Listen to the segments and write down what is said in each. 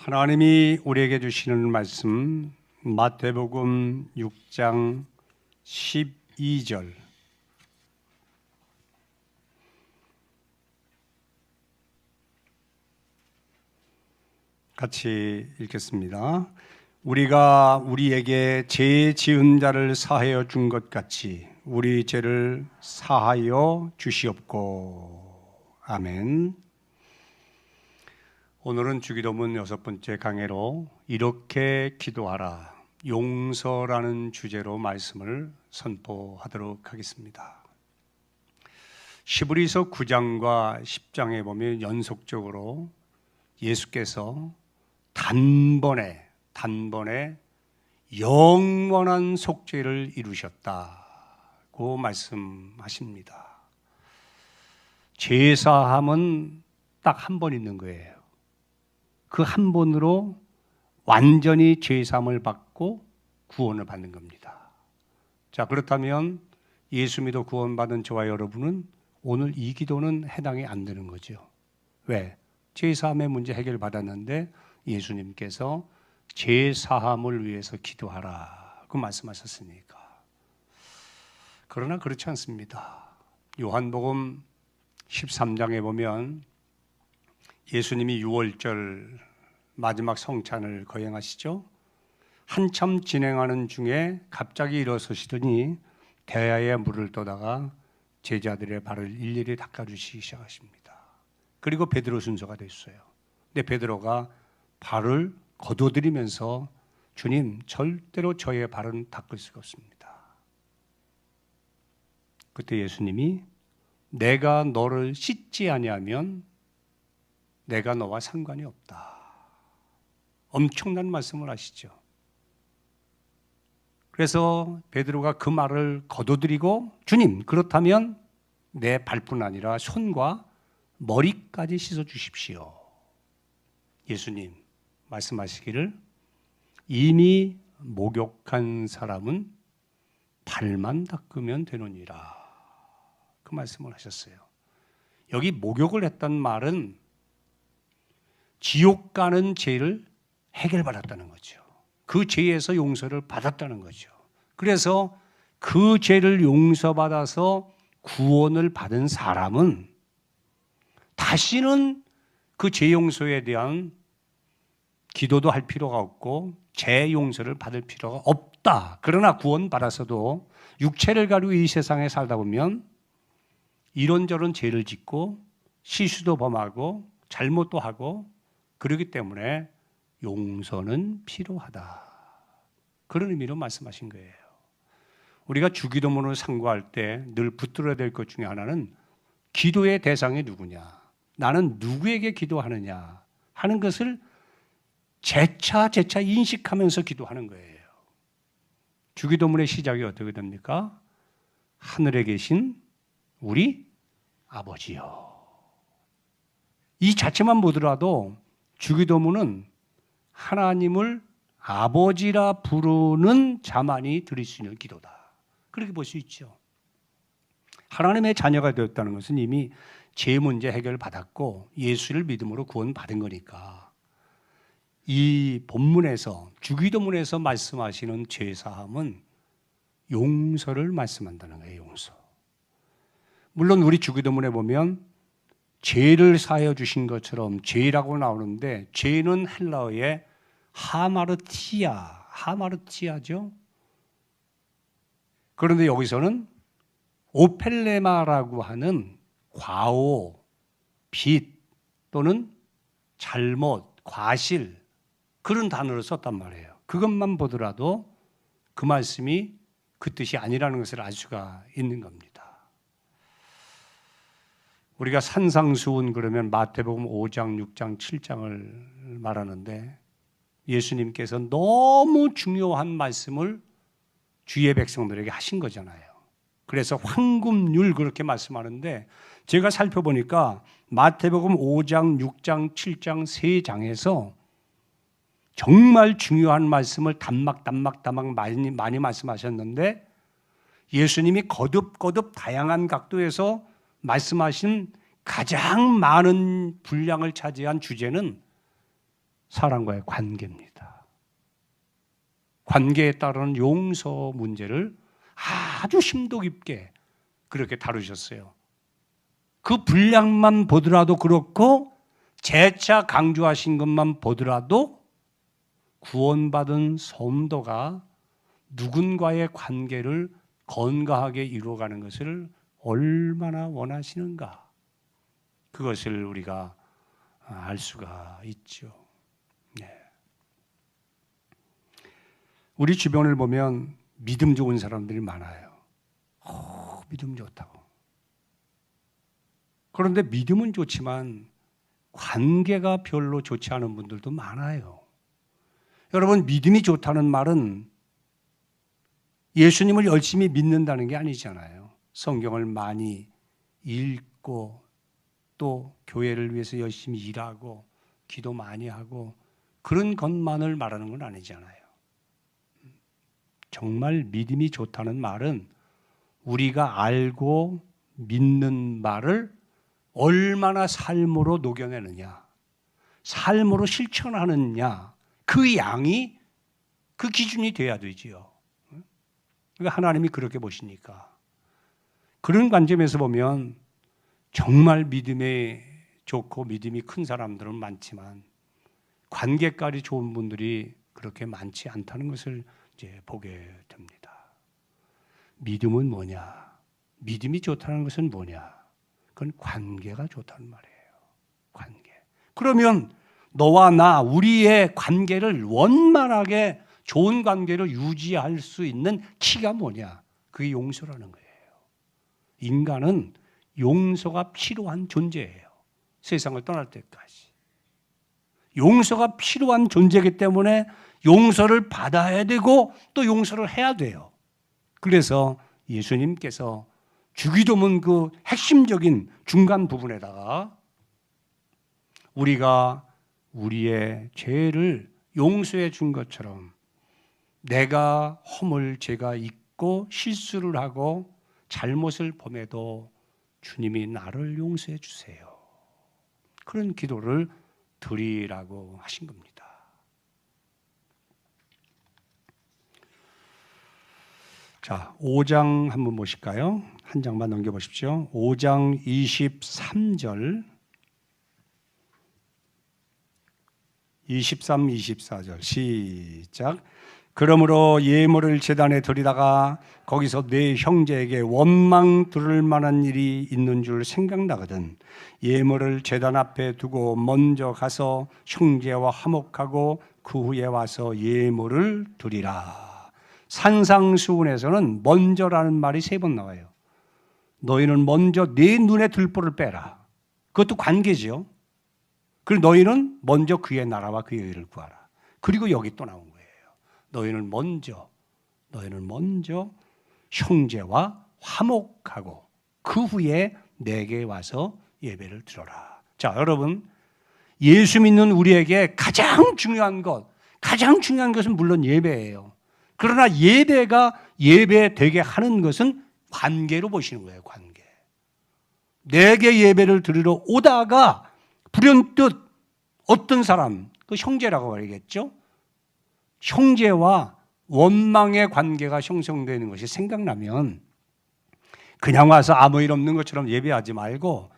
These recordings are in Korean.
하나님이 우리에게 주시는 말씀 마태복음 6장 12절 같이 읽겠습니다. 우리가 우리에게 죄 지은 자를 사하여 준 것 같이 우리 죄를 사하여 주시옵고. 아멘. 오늘은 주기도문 6번째 강해로 이렇게 기도하라, 용서라는 주제로 말씀을 선포하도록 하겠습니다. 시브리서 9장과 10장에 보면 연속적으로 예수께서 단번에 영원한 속죄를 이루셨다고 말씀하십니다. 죄사함은 딱 한 번 있는 거예요. 그 한 번으로 완전히 죄사함을 받고 구원을 받는 겁니다. 자, 그렇다면 예수 믿어 구원받은 저와 여러분은 오늘 이 기도는 해당이 안 되는 거죠. 왜? 죄사함의 문제 해결받았는데 예수님께서 죄사함을 위해서 기도하라고 말씀하셨으니까. 그러나 그렇지 않습니다. 요한복음 13장에 보면 예수님이 6월절 마지막 성찬을 거행하시죠. 한참 진행하는 중에 갑자기 일어서시더니 대야에 물을 떠다가 제자들의 발을 일일이 닦아주시기 시작하십니다. 그리고 베드로 순서가 됐어요. 근데 베드로가 발을 거둬들이면서 주님, 절대로 저의 발은 닦을 수가 없습니다. 그때 예수님이 내가 너를 씻지 아니하면 내가 너와 상관이 없다. 엄청난 말씀을 하시죠. 그래서 베드로가 그 말을 거둬들이고 주님, 그렇다면 내 발뿐 아니라 손과 머리까지 씻어 주십시오. 예수님 말씀하시기를 이미 목욕한 사람은 발만 닦으면 되느니라. 그 말씀을 하셨어요. 여기 목욕을 했던 말은 지옥 가는 죄를 해결받았다는 거죠. 그 죄에서 용서를 받았다는 거죠. 그래서 그 죄를 용서받아서 구원을 받은 사람은 다시는 그 죄 용서에 대한 기도도 할 필요가 없고 죄 용서를 받을 필요가 없다. 그러나 구원받아서도 육체를 가지고 이 세상에 살다 보면 이런저런 죄를 짓고 실수도 범하고 잘못도 하고 그렇기 때문에 용서는 필요하다. 그런 의미로 말씀하신 거예요. 우리가 주기도문을 상고할 때 늘 붙들어야 될 것 중에 하나는 기도의 대상이 누구냐, 나는 누구에게 기도하느냐 하는 것을 재차 인식하면서 기도하는 거예요. 주기도문의 시작이 어떻게 됩니까? 하늘에 계신 우리 아버지요. 이 자체만 보더라도 주기도문은 하나님을 아버지라 부르는 자만이 드릴 수 있는 기도다. 그렇게 볼 수 있죠. 하나님의 자녀가 되었다는 것은 이미 죄 문제 해결을 받았고 예수를 믿음으로 구원받은 거니까 이 본문에서 주기도문에서 말씀하시는 죄사함은 용서를 말씀한다는 거예요. 용서. 물론 우리 주기도문에 보면 죄를 사하여 주신 것처럼 죄라고 나오는데 죄는 헬라어의 하마르티아죠. 그런데 여기서는 오펠레마라고 하는 과오, 빚 또는 잘못, 과실 그런 단어를 썼단 말이에요. 그것만 보더라도 그 말씀이 그 뜻이 아니라는 것을 알 수가 있는 겁니다. 우리가 산상수훈 그러면 마태복음 5장, 6장, 7장을 말하는데 예수님께서 너무 중요한 말씀을 주의 백성들에게 하신 거잖아요. 그래서 황금률 그렇게 말씀하는데 제가 살펴보니까 마태복음 5장, 6장, 7장 3장에서 정말 중요한 말씀을 단막 많이 말씀하셨는데 예수님이 거듭 다양한 각도에서 말씀하신 가장 많은 분량을 차지한 주제는 사람과의 관계입니다. 관계에 따른 용서 문제를 아주 심도 깊게 그렇게 다루셨어요. 그 분량만 보더라도 그렇고 재차 강조하신 것만 보더라도 구원받은 성도가 누군가의 관계를 건강하게 이루어가는 것을 얼마나 원하시는가, 그것을 우리가 알 수가 있죠. 네. 우리 주변을 보면 믿음 좋은 사람들이 많아요. 믿음 좋다고. 그런데 믿음은 좋지만 관계가 별로 좋지 않은 분들도 많아요. 여러분, 믿음이 좋다는 말은 예수님을 열심히 믿는다는 게 아니잖아요. 성경을 많이 읽고 또 교회를 위해서 열심히 일하고 기도 많이 하고 그런 것만을 말하는 건 아니잖아요. 정말 믿음이 좋다는 말은 우리가 알고 믿는 말을 얼마나 삶으로 녹여내느냐, 삶으로 실천하느냐, 그 양이 그 기준이 돼야 되지요. 그러니까 하나님이 그렇게 보시니까. 그런 관점에서 보면 정말 믿음이 좋고 믿음이 큰 사람들은 많지만 관계까지 좋은 분들이 그렇게 많지 않다는 것을 이제 보게 됩니다. 믿음은 뭐냐? 믿음이 좋다는 것은 뭐냐? 그건 관계가 좋다는 말이에요. 관계. 그러면 너와 나, 우리의 관계를 원만하게 좋은 관계를 유지할 수 있는 키가 뭐냐? 그게 용서라는 거예요. 인간은 용서가 필요한 존재예요. 세상을 떠날 때까지. 용서가 필요한 존재이기 때문에 용서를 받아야 되고 또 용서를 해야 돼요. 그래서 예수님께서 주기도문 그 핵심적인 중간 부분에다가 우리가 우리의 죄를 용서해 준 것처럼 내가 허물 죄가 있고 실수를 하고 잘못을 범해도 주님이 나를 용서해 주세요. 그런 기도를 드리라고 하신 겁니다. 자, 5장 한번 보실까요? 한 장만 넘겨보십시오. 5장 23절, 23, 24절 시작. 그러므로 예물을 제단에 드리다가 거기서 내 형제에게 원망 들을 만한 일이 있는 줄 생각나거든 예물을 제단 앞에 두고 먼저 가서 형제와 화목하고 그 후에 와서 예물을 드리라. 산상수훈에서는 먼저라는 말이 3번 나와요. 너희는 먼저 네 눈에 들보를 빼라. 그것도 관계죠. 그리고 너희는 먼저 그의 나라와 그의 의를 구하라. 그리고 여기 또 나온 거예요. 너희는 먼저 형제와 화목하고 그 후에 내게 와서 예배를 드려라. 자, 여러분, 예수 믿는 우리에게 가장 중요한 것은 물론 예배예요. 그러나 예배가 예배되게 하는 것은 관계로 보시는 거예요. 관계. 내게 예배를 드리러 오다가 불현듯 어떤 사람, 그 형제라고 말하겠죠. 형제와 원망의 관계가 형성되는 것이 생각나면 그냥 와서 아무 일 없는 것처럼 예배하지 말고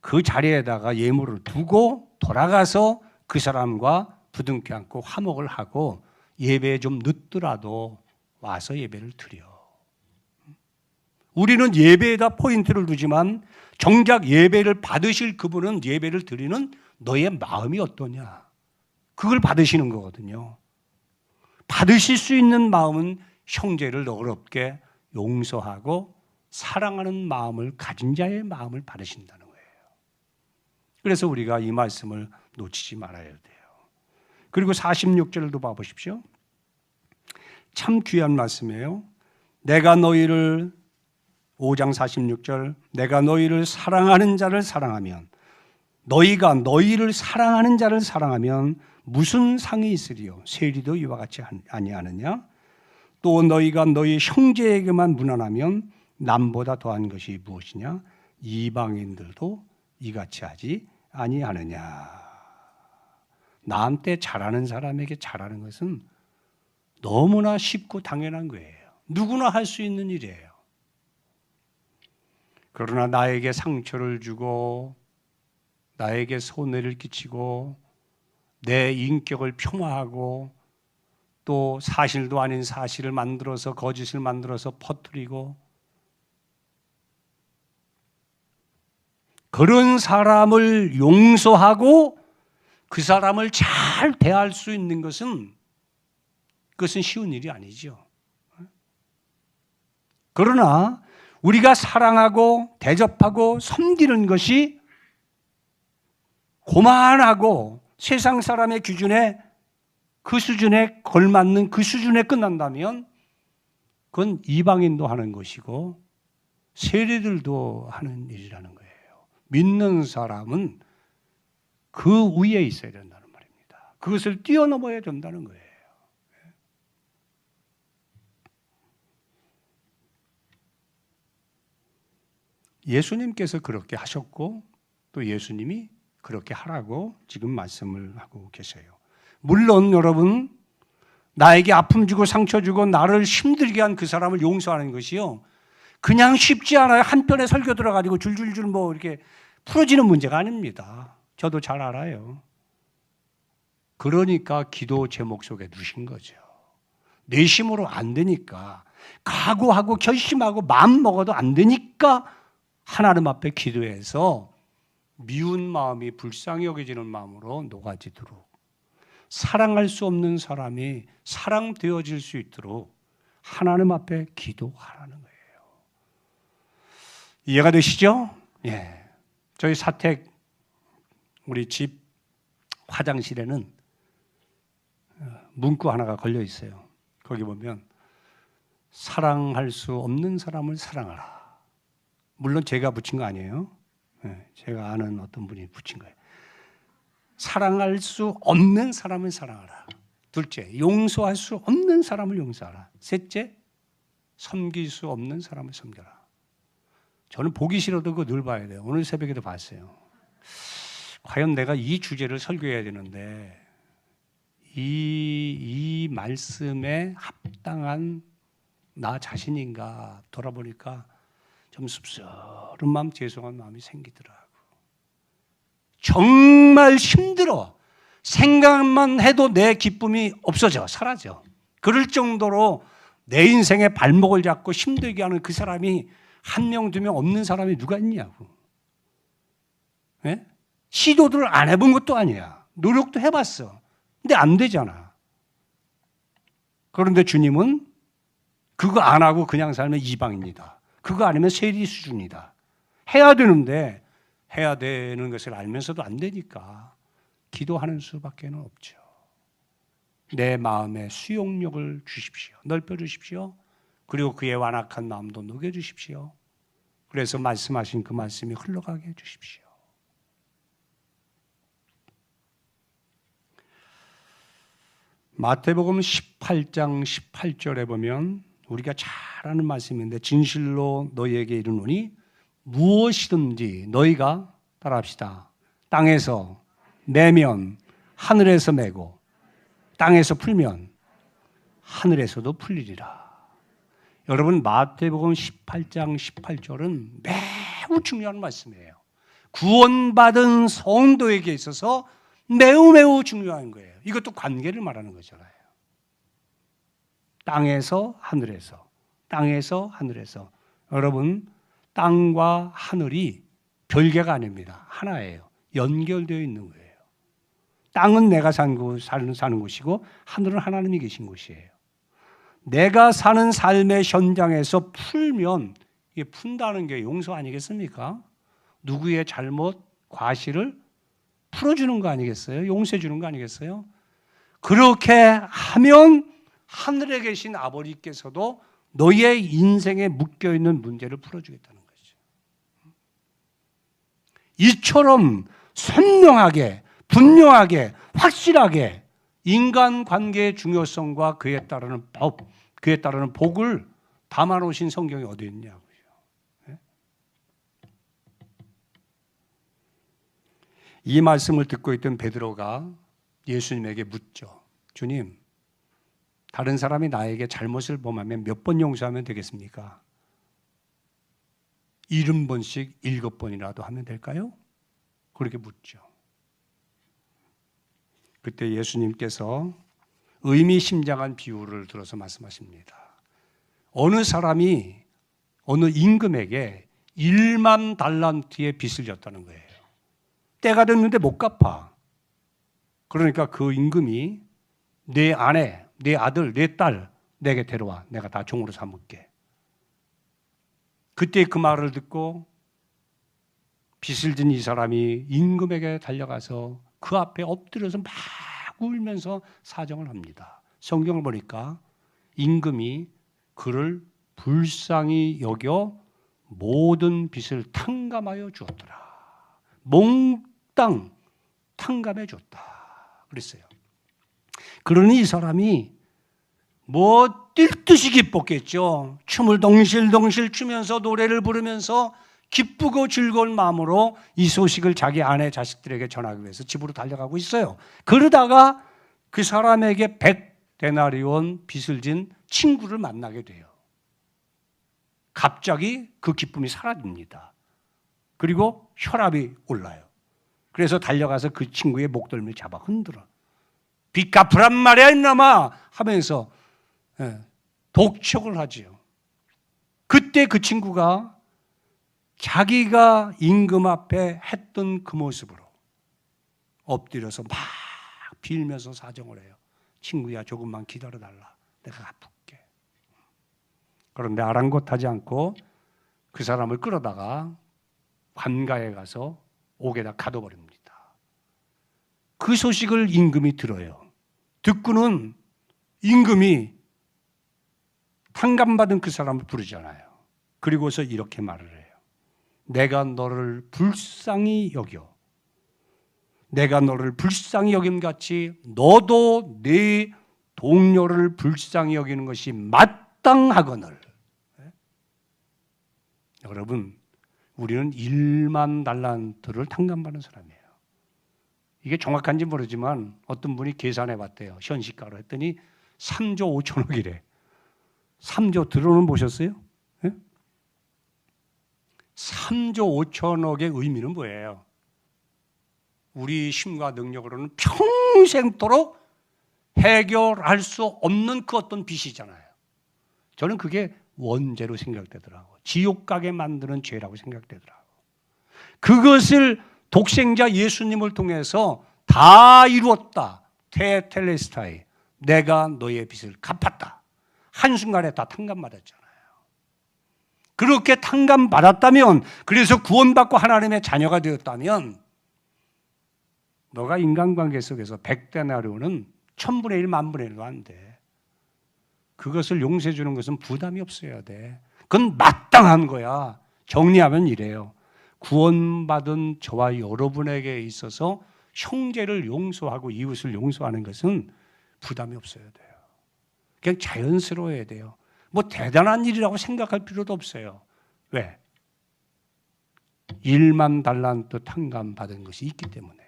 그 자리에다가 예물을 두고 돌아가서 그 사람과 부둥켜 안고 화목을 하고 예배에 좀 늦더라도 와서 예배를 드려. 우리는 예배에다 포인트를 두지만 정작 예배를 받으실 그분은 예배를 드리는 너의 마음이 어떠냐, 그걸 받으시는 거거든요. 받으실 수 있는 마음은 형제를 너그럽게 용서하고 사랑하는 마음을 가진 자의 마음을 받으신다는 거예요. 그래서 우리가 이 말씀을 놓치지 말아야 돼요. 그리고 46절도 봐보십시오. 참 귀한 말씀이에요. 내가 너희를 5장 46절 내가 너희를 사랑하는 자를 사랑하면 너희가 너희를 사랑하는 자를 사랑하면 무슨 상이 있으리요? 세리도 이와 같이 아니하느냐? 또 너희가 너희 형제에게만 무난하면 남보다 더한 것이 무엇이냐? 이방인들도 이같이 하지 아니하느냐? 나한테 잘하는 사람에게 잘하는 것은 너무나 쉽고 당연한 거예요. 누구나 할 수 있는 일이에요. 그러나 나에게 상처를 주고 나에게 손해를 끼치고 내 인격을 폄하하고 또 사실도 아닌 사실을 만들어서 거짓을 만들어서 퍼뜨리고 그런 사람을 용서하고 그 사람을 잘 대할 수 있는 것은 그것은 쉬운 일이 아니죠. 그러나 우리가 사랑하고 대접하고 섬기는 것이 고만하고 세상 사람의 기준에 그 수준에 걸맞는 그 수준에 끝난다면 그건 이방인도 하는 것이고 세리들도 하는 일이라는 거예요. 믿는 사람은 그 위에 있어야 된다는 말입니다. 그것을 뛰어넘어야 된다는 거예요. 예수님께서 그렇게 하셨고 또 예수님이 그렇게 하라고 지금 말씀을 하고 계세요. 물론 여러분 나에게 아픔 주고 상처 주고 나를 힘들게 한 그 사람을 용서하는 것이요 그냥 쉽지 않아요. 한 편의 설교 들어가지고 줄줄줄 뭐 이렇게 풀어지는 문제가 아닙니다. 저도 잘 알아요. 그러니까 기도 제목 속에 두신 거죠. 내심으로 안 되니까 각오하고 결심하고 마음 먹어도 안 되니까 하나님 앞에 기도해서 미운 마음이 불쌍히 여겨지는 마음으로 녹아지도록 사랑할 수 없는 사람이 사랑되어질 수 있도록 하나님 앞에 기도하라는 거예요. 이해가 되시죠? 예. 저희 사택 우리 집 화장실에는 문구 하나가 걸려 있어요. 거기 보면 사랑할 수 없는 사람을 사랑하라. 물론 제가 붙인 거 아니에요. 제가 아는 어떤 분이 붙인 거예요. 사랑할 수 없는 사람을 사랑하라. 둘째, 용서할 수 없는 사람을 용서하라. 셋째, 섬길 수 없는 사람을 섬겨라. 저는 보기 싫어도 그거 늘 봐야 돼요. 오늘 새벽에도 봤어요. 과연 내가 이 주제를 설교해야 되는데 이 말씀에 합당한 나 자신인가 돌아보니까 좀 씁쓸한 마음, 죄송한 마음이 생기더라고. 정말 힘들어. 생각만 해도 내 기쁨이 없어져, 사라져. 그럴 정도로 내 인생에 발목을 잡고 힘들게 하는 그 사람이 한 명, 두 명 없는 사람이 누가 있냐고. 네? 시도를 안 해본 것도 아니야. 노력도 해봤어. 근데 안 되잖아. 그런데 주님은 그거 안 하고 그냥 살면 이방입니다. 그거 아니면 세리 수준이다. 해야 되는데 해야 되는 것을 알면서도 안 되니까 기도하는 수밖에 없죠. 내 마음에 수용력을 주십시오. 넓혀 주십시오. 그리고 그의 완악한 마음도 녹여 주십시오. 그래서 말씀하신 그 말씀이 흘러가게 해 주십시오. 마태복음 18장 18절에 보면 우리가 잘 아는 말씀인데 진실로 너희에게 이르노니 무엇이든지 너희가 따라합시다. 땅에서 매면 하늘에서 매고 땅에서 풀면 하늘에서도 풀리리라. 여러분 마태복음 18장 18절은 매우 중요한 말씀이에요. 구원받은 성도에게 있어서 매우 중요한 거예요. 이것도 관계를 말하는 거잖아요. 땅에서 하늘에서, 땅에서 하늘에서. 여러분 땅과 하늘이 별개가 아닙니다. 하나예요. 연결되어 있는 거예요. 땅은 내가 사는 곳이고 하늘은 하나님이 계신 곳이에요. 내가 사는 삶의 현장에서 풀면 이게 푼다는 게 용서 아니겠습니까? 누구의 잘못, 과실을 풀어주는 거 아니겠어요? 용서해 주는 거 아니겠어요? 그렇게 하면 하늘에 계신 아버지께서도 너의 인생에 묶여있는 문제를 풀어주겠다는 거죠. 이처럼 선명하게, 분명하게, 확실하게 인간관계의 중요성과 그에 따르는 법, 그에 따르는 복을 담아놓으신 성경이 어디 있냐고요. 이 말씀을 듣고 있던 베드로가 예수님에게 묻죠. 주님, 다른 사람이 나에게 잘못을 범하면 몇 번 용서하면 되겠습니까? 70번씩 7번이라도 하면 될까요? 그렇게 묻죠. 그때 예수님께서 의미심장한 비유를 들어서 말씀하십니다. 어느 사람이 어느 임금에게 1만 달란트의 빚을 졌다는 거예요. 때가 됐는데 못 갚아. 그러니까 그 임금이 내 아내, 내 아들, 내 딸 내게 데려와. 내가 다 종으로 삼을게. 그때 그 말을 듣고 빚을 진 이 사람이 임금에게 달려가서 그 앞에 엎드려서 막 울면서 사정을 합니다. 성경을 보니까 임금이 그를 불쌍히 여겨 모든 빚을 탕감하여 주었더라. 몽땅 탕감해 줬다. 그랬어요. 그러니 이 사람이 뭐 뛸 듯이 기뻤겠죠. 춤을 덩실덩실 추면서 노래를 부르면서 기쁘고 즐거운 마음으로 이 소식을 자기 아내 자식들에게 전하기 위해서 집으로 달려가고 있어요. 그러다가 그 사람에게 100데나리온 빚을 진 친구를 만나게 돼요. 갑자기 그 기쁨이 사라집니다. 그리고 혈압이 올라요. 그래서 달려가서 그 친구의 목덜미를 잡아 흔들어. 빚 갚으란 말이야 이놈아 하면서 독촉을 하지요. 그때 그 친구가 자기가 임금 앞에 했던 그 모습으로 엎드려서 막 빌면서 사정을 해요. 친구야 조금만 기다려달라. 내가 갚을게. 그런데 아랑곳하지 않고 그 사람을 끌어다가 관가에 가서 옥에다 가둬버립니다. 그 소식을 임금이 들어요. 듣고는 임금이 탕감받은 그 사람을 부르잖아요. 그리고서 이렇게 말을 해요. 내가 너를 불쌍히 여겨. 내가 너를 불쌍히 여김같이 너도 네 동료를 불쌍히 여기는 것이 마땅하거늘. 여러분, 우리는 1만 달란트를 탕감받은 사람이에요. 이게 정확한지 모르지만 어떤 분이 계산해 봤대요. 현시가로 했더니 3조 5천억이래. 3조 들어는 보셨어요? 3조 5천억의 의미는 뭐예요? 우리 힘과 능력으로는 평생도록 해결할 수 없는 그 어떤 빚이잖아요. 저는 그게 원죄로 생각되더라고요. 지옥 가게 만드는 죄라고 생각되더라고요. 그것을 독생자 예수님을 통해서 다 이루었다. 테텔레스타이. 내가 너의 빚을 갚았다. 한순간에 다 탕감받았잖아요. 그렇게 탕감받았다면, 그래서 구원받고 하나님의 자녀가 되었다면 너가 인간관계 속에서 100데나리온은 1000분의 1, 만분의 1도 안 돼. 그것을 용서해 주는 것은 부담이 없어야 돼. 그건 마땅한 거야. 정리하면 이래요. 구원받은 저와 여러분에게 있어서 형제를 용서하고 이웃을 용서하는 것은 부담이 없어야 돼요. 그냥 자연스러워야 돼요. 뭐 대단한 일이라고 생각할 필요도 없어요. 왜? 1만 달란트 탕감받은 것이 있기 때문에.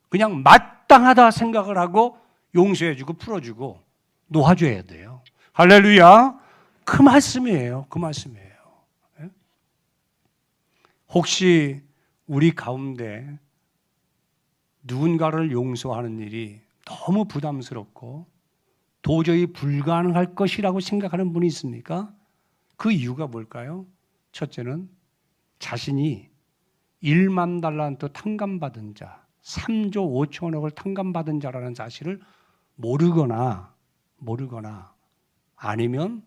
그냥 마땅하다 생각을 하고 용서해주고 풀어주고 놓아줘야 돼요. 할렐루야. 그 말씀이에요. 그 말씀이에요. 혹시 우리 가운데 누군가를 용서하는 일이 너무 부담스럽고 도저히 불가능할 것이라고 생각하는 분이 있습니까? 그 이유가 뭘까요? 첫째는 자신이 1만 달란트 탕감받은 자, 3조 5천억을 탕감받은 자라는 사실을 모르거나 아니면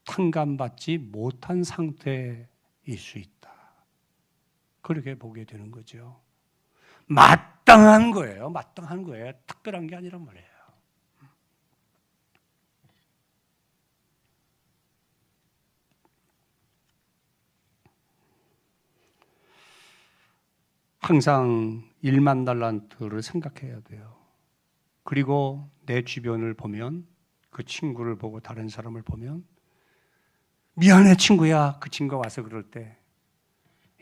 탕감받지 못한 상태일 수 있다. 그렇게 보게 되는 거죠. 마땅한 거예요. 마땅한 거예요. 특별한 게 아니란 말이에요. 항상 1만 달란트를 생각해야 돼요. 그리고 내 주변을 보면, 그 친구를 보고 다른 사람을 보면, 미안해 친구야. 그 친구가 와서 그럴 때,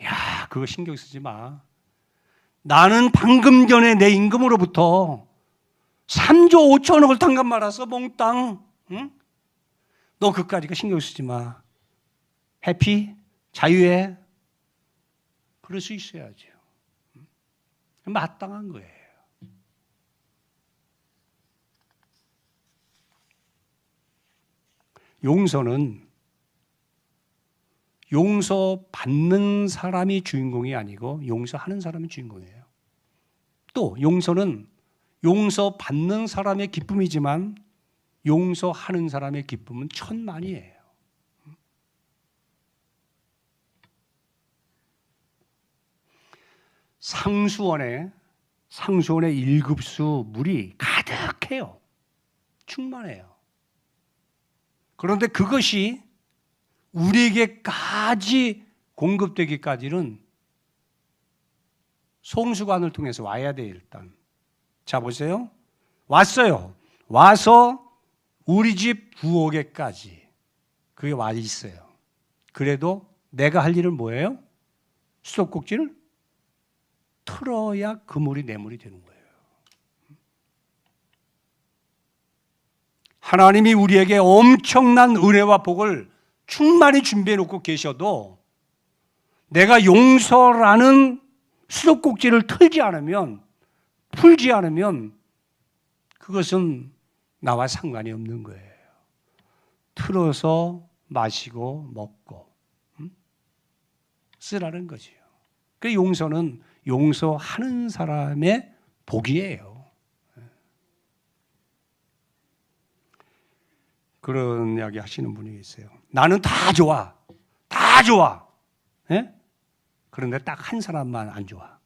야, 그거 신경 쓰지 마. 나는 방금 전에 내 임금으로부터 3조 5천억을 탕감 말아서 몽땅. 응? 너 그까짓 거 신경 쓰지 마. 해피? 자유해? 그럴 수 있어야죠. 마땅한 거예요. 용서는 용서받는 사람이 주인공이 아니고 용서하는 사람이 주인공이에요. 또 용서는 용서받는 사람의 기쁨이지만 용서하는 사람의 기쁨은 천만이에요. 상수원에 1급수 물이 가득해요. 충만해요. 그런데 그것이 우리에게까지 공급되기까지는 송수관을 통해서 와야 돼요. 일단 자 보세요. 왔어요. 와서 우리 집 부엌에까지 그게 와 있어요. 그래도 내가 할 일은 뭐예요? 수도꼭지를 틀어야 그 물이 내 물이 되는 거예요. 하나님이 우리에게 엄청난 은혜와 복을 충만히 준비해 놓고 계셔도 내가 용서라는 수도꼭지를 틀지 않으면, 풀지 않으면 그것은 나와 상관이 없는 거예요. 틀어서 마시고 먹고 쓰라는 거죠. 그 용서는 용서하는 사람의 복이에요. 그런 이야기 하시는 분이 있어요. 나는 다 좋아. 다 좋아. 예? 그런데 딱 한 사람만 안 좋아.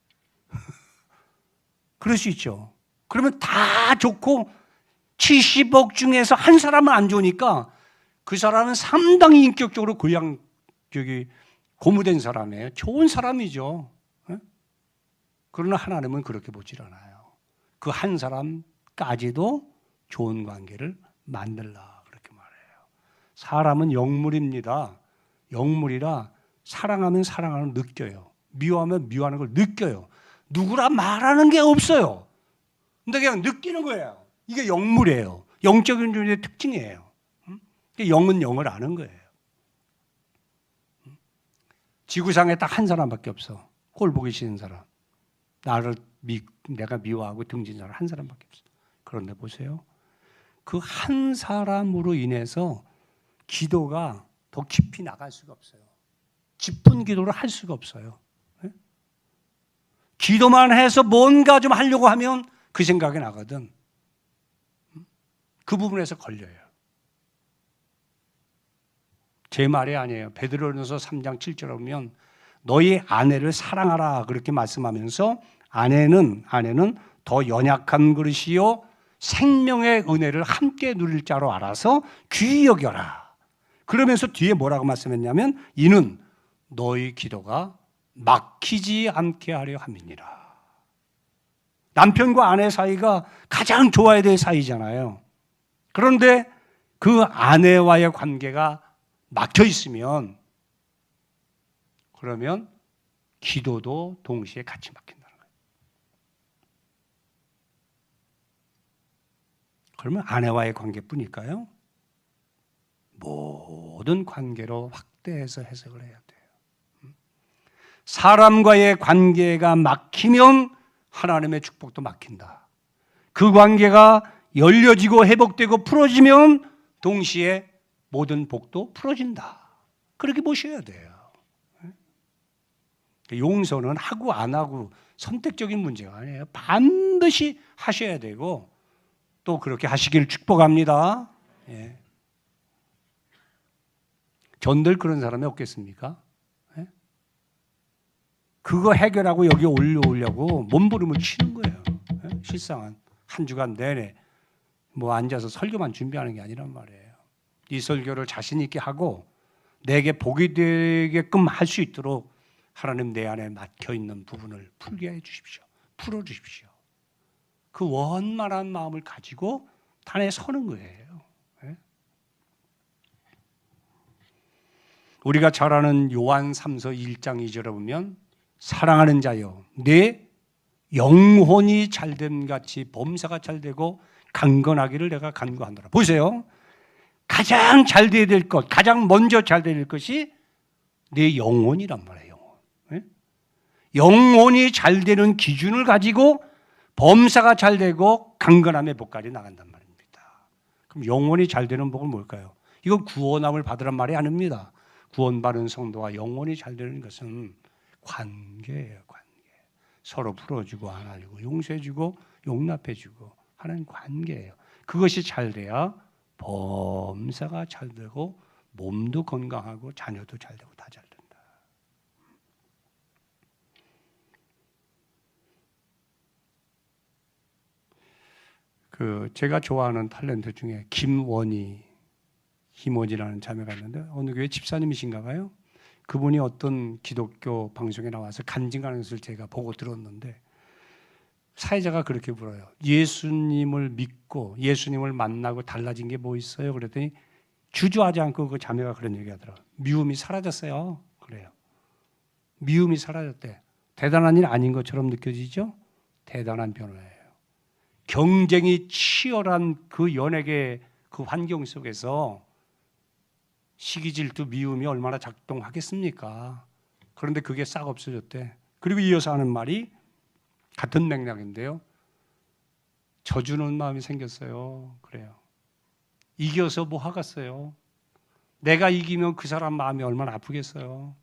그럴 수 있죠. 그러면 다 좋고 70억 중에서 한 사람은 안 좋으니까 그 사람은 상당히 인격적으로 고무된 사람이에요. 좋은 사람이죠. 예? 그러나 하나님은 그렇게 보질 않아요. 그 한 사람까지도 좋은 관계를 만들라. 사람은 영물입니다. 영물이라 사랑하면 사랑하는 걸 느껴요. 미워하면 미워하는 걸 느껴요. 누구라 말하는 게 없어요. 근데 그냥 느끼는 거예요. 이게 영물이에요. 영적인 존재의 특징이에요. 영은 영을 아는 거예요. 지구상에 딱 한 사람밖에 없어. 꼴 보기 싫은 사람. 내가 미워하고 등진 사람 한 사람밖에 없어. 그런데 보세요. 그 한 사람으로 인해서 기도가 더 깊이 나갈 수가 없어요. 깊은 기도를 할 수가 없어요. 네? 기도만 해서 뭔가 좀 하려고 하면 그 생각이 나거든. 그 부분에서 걸려요. 제 말이 아니에요. 베드로전서 3장 7절에 보면 너희 아내를 사랑하라 그렇게 말씀하면서 아내는 더 연약한 그릇이요 생명의 은혜를 함께 누릴 자로 알아서 귀히 여겨라. 그러면서 뒤에 뭐라고 말씀했냐면 이는 너희 기도가 막히지 않게 하려 함이니라. 남편과 아내 사이가 가장 좋아야 될 사이잖아요. 그런데 그 아내와의 관계가 막혀 있으면 그러면 기도도 동시에 같이 막힌다는 거예요. 그러면 아내와의 관계뿐일까요? 모든 관계로 확대해서 해석을 해야 돼요. 사람과의 관계가 막히면 하나님의 축복도 막힌다. 그 관계가 열려지고 회복되고 풀어지면 동시에 모든 복도 풀어진다. 그렇게 보셔야 돼요. 용서는 하고 안 하고 선택적인 문제가 아니에요. 반드시 하셔야 되고 또 그렇게 하시기를 축복합니다. 예. 전들 그런 사람이 없겠습니까? 예? 그거 해결하고 여기 올려오려고 몸부림을 치는 거예요. 예? 실상은 한 주간 내내 뭐 앉아서 설교만 준비하는 게 아니란 말이에요. 이 설교를 자신 있게 하고 내게 복이 되게끔 할 수 있도록 하나님 내 안에 막혀 있는 부분을 풀게 해 주십시오. 풀어 주십시오. 그 원만한 마음을 가지고 단에 서는 거예요. 우리가 잘 아는 요한 3서 1장 2절에 보면 사랑하는 자여 내 영혼이 잘됨 같이 범사가 잘되고 강건하기를 내가 간구하노라. 보세요. 가장 잘 돼야 될 것, 가장 먼저 잘 돼야 될 것이 내 영혼이란 말이에요. 영혼이 잘 되는 기준을 가지고 범사가 잘 되고 강건함의 복까지 나간단 말입니다. 그럼 영혼이 잘 되는 복은 뭘까요? 이건 구원함을 받으란 말이 아닙니다. 구원받은 성도와 영혼이 잘 되는 것은 관계예요. 관계. 서로 풀어주고 안아주고 용서해주고 용납해주고 하는 관계예요. 그것이 잘 돼야 범사가 잘 되고 몸도 건강하고 자녀도 잘 되고 다 잘 된다. 제가 좋아하는 탤런트 중에 김원희, 김원희라는 자매가 있는데 어느 교회 집사님이신가 봐요. 그분이 어떤 기독교 방송에 나와서 간증하는 것을 제가 보고 들었는데 사회자가 그렇게 물어요. 예수님을 믿고 예수님을 만나고 달라진 게 뭐 있어요? 그랬더니 주저하지 않고 그 자매가 그런 얘기하더라고요. 미움이 사라졌어요. 그래요. 미움이 사라졌대. 대단한 일 아닌 것처럼 느껴지죠? 대단한 변화예요. 경쟁이 치열한 그 연예계 그 환경 속에서 시기, 질투, 미움이 얼마나 작동하겠습니까? 그런데 그게 싹 없어졌대. 그리고 이어서 하는 말이 같은 맥락인데요. 져주는 마음이 생겼어요. 그래요. 이겨서 뭐 하겠어요? 내가 이기면 그 사람 마음이 얼마나 아프겠어요?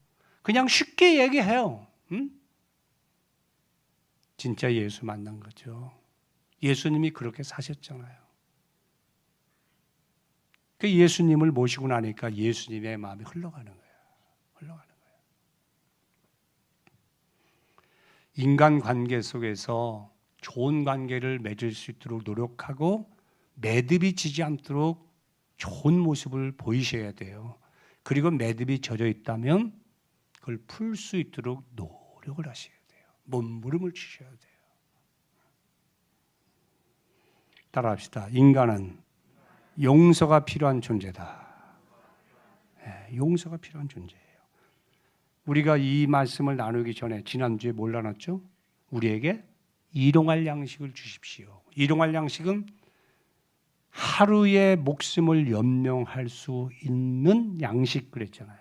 그냥 쉽게 얘기해요. 응? 진짜 예수 만난 거죠. 예수님이 그렇게 사셨잖아요. 그 예수님을 모시고 나니까 예수님의 마음이 흘러가는 거예요. 흘러가는 거예요. 인간 관계 속에서 좋은 관계를 맺을 수 있도록 노력하고 매듭이 지지 않도록 좋은 모습을 보이셔야 돼요. 그리고 매듭이 젖어 있다면 그걸 풀 수 있도록 노력을 하셔야 돼요. 몸부림을 치셔야 돼요. 따라합시다. 인간은 용서가 필요한 존재다. 네, 용서가 필요한 존재예요. 우리가 이 말씀을 나누기 전에 지난주에 뭘 나눴죠? 우리에게 일용할 양식을 주십시오. 일용할 양식은 하루의 목숨을 연명할 수 있는 양식 그랬잖아요.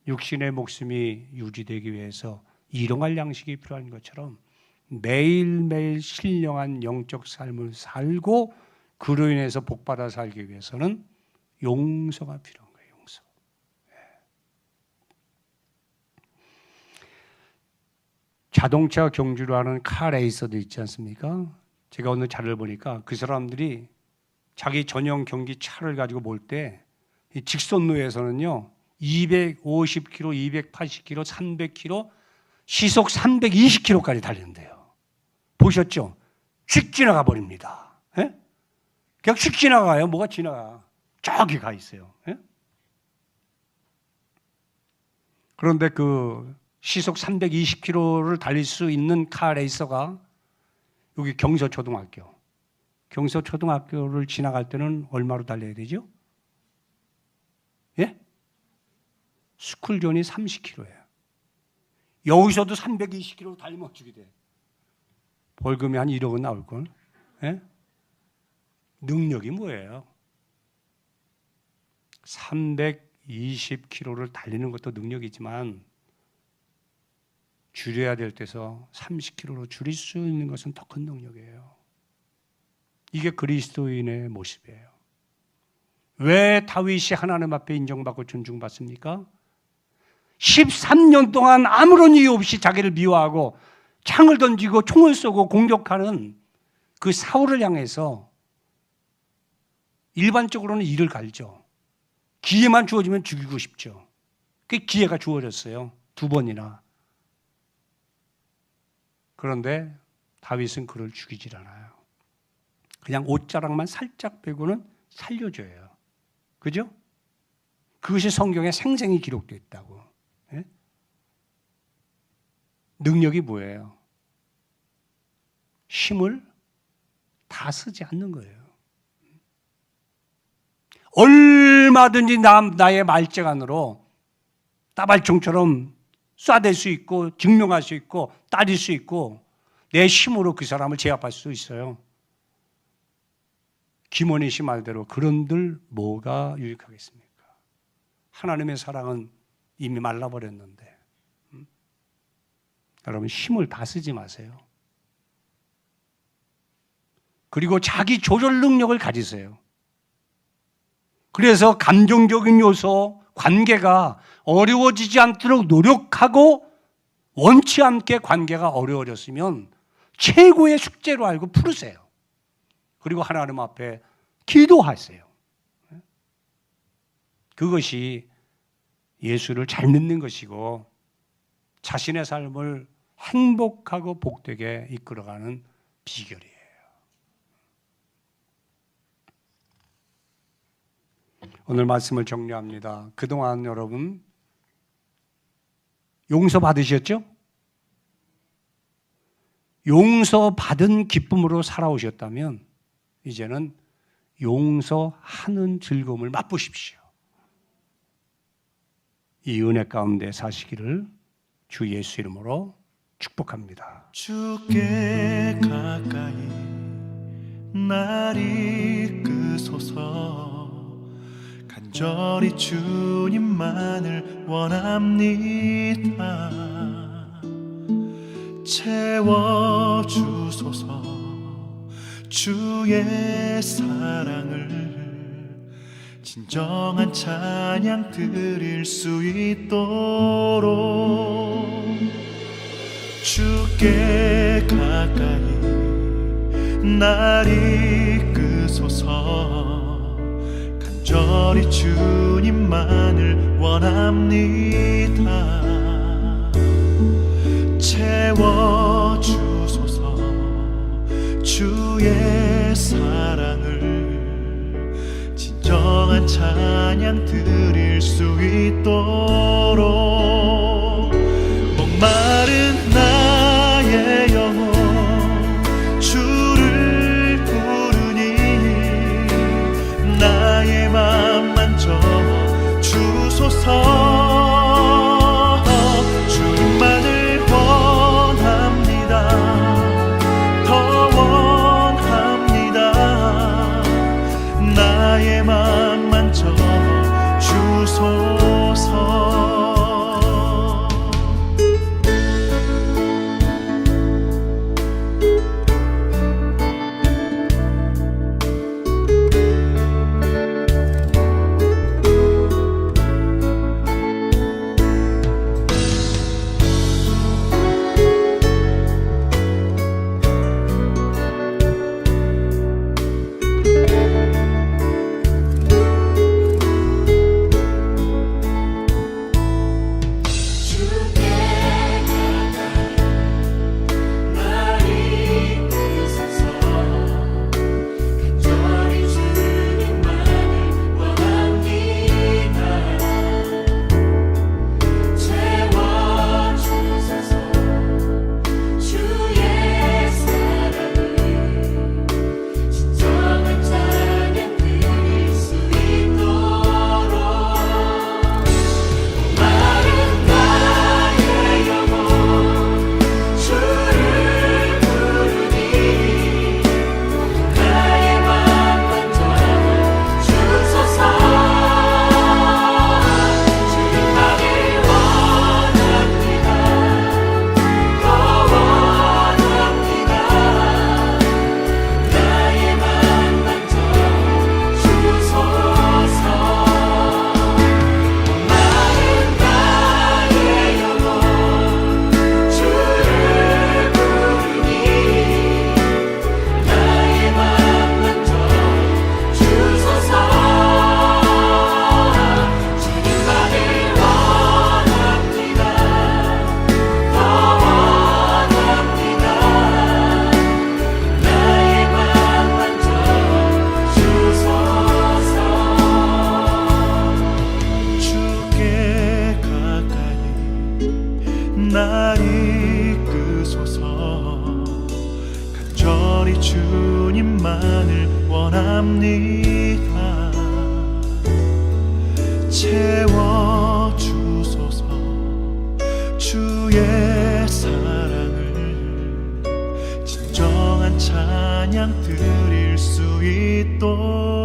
육신의 목숨이 유지되기 위해서 일용할 양식이 필요한 것처럼 매일매일 신령한 영적 삶을 살고 그로 인해서 복받아 살기 위해서는 용서가 필요한 거예요. 용서. 자동차 경주를 하는 카레이서도 있지 않습니까? 제가 오늘 자료를 보니까 그 사람들이 자기 전용 경기 차를 가지고 몰 때 직선로에서는요 250km, 280km, 300km, 시속 320km까지 달리는데요. 보셨죠? 휙 지나가 버립니다. 예? 그냥 휙 지나가요. 뭐가 지나가? 저기 가 있어요. 예? 그런데 그 시속 320km를 달릴 수 있는 카레이서가 여기 경서초등학교. 경서초등학교를 지나갈 때는 얼마로 달려야 되죠? 예? 스쿨존이 30km예요. 여기서도 320km 달리면 어떻게 돼? 벌금이 한 1억은 나올걸? 예? 능력이 뭐예요? 320km를 달리는 것도 능력이지만 줄여야 될 때서 30km로 줄일 수 있는 것은 더 큰 능력이에요. 이게 그리스도인의 모습이에요. 왜 다윗이 하나님 앞에 인정받고 존중받습니까? 13년 동안 아무런 이유 없이 자기를 미워하고 창을 던지고 총을 쏘고 공격하는 그 사울을 향해서 일반적으로는 이를 갈죠. 기회만 주어지면 죽이고 싶죠. 그 기회가 주어졌어요. 2번이나. 그런데 다윗은 그를 죽이질 않아요. 그냥 옷자락만 살짝 빼고는 살려줘요. 그죠? 그것이 성경에 생생히 기록되어 있다고. 예? 능력이 뭐예요? 힘을 다 쓰지 않는 거예요. 얼마든지 나의 말재간으로 따발총처럼 쏴댈 수 있고 증명할 수 있고 따릴 수 있고 내 힘으로 그 사람을 제압할 수 있어요. 김원희 씨 말대로 그런들 뭐가 유익하겠습니까? 하나님의 사랑은 이미 말라버렸는데. 여러분, 힘을 다 쓰지 마세요. 그리고 자기 조절 능력을 가지세요. 그래서 감정적인 요소, 관계가 어려워지지 않도록 노력하고 원치 않게 관계가 어려워졌으면 최고의 숙제로 알고 풀으세요. 그리고 하나님 앞에 기도하세요. 그것이 예수를 잘 믿는 것이고 자신의 삶을 행복하고 복되게 이끌어가는 비결이에요. 오늘 말씀을 정리합니다. 그동안 여러분 용서받으셨죠? 용서받은 기쁨으로 살아오셨다면 이제는 용서하는 즐거움을 맛보십시오. 이 은혜 가운데 사시기를 주 예수 이름으로 축복합니다. 주께 가까이 날 이끄소서. 간절히 주님만을 원합니다. 채워주소서. 주의 사랑을 진정한 찬양 드릴 수 있도록 주께 가까이 날 이끄소서. 간절히 주님만을 원합니다. 채워주소서. 주의 사랑을 진정한 찬양 드릴 수 있도록 목마른 나의 영혼 주를 부르니 나의 맘 만져 주소서. 주님만을 원합니다. 더 원합니다. 나의 맘 만져 주소서. 날 이끄소서. 간절히 주님만을 원합니다. 채워주소서. 주의 사랑을 또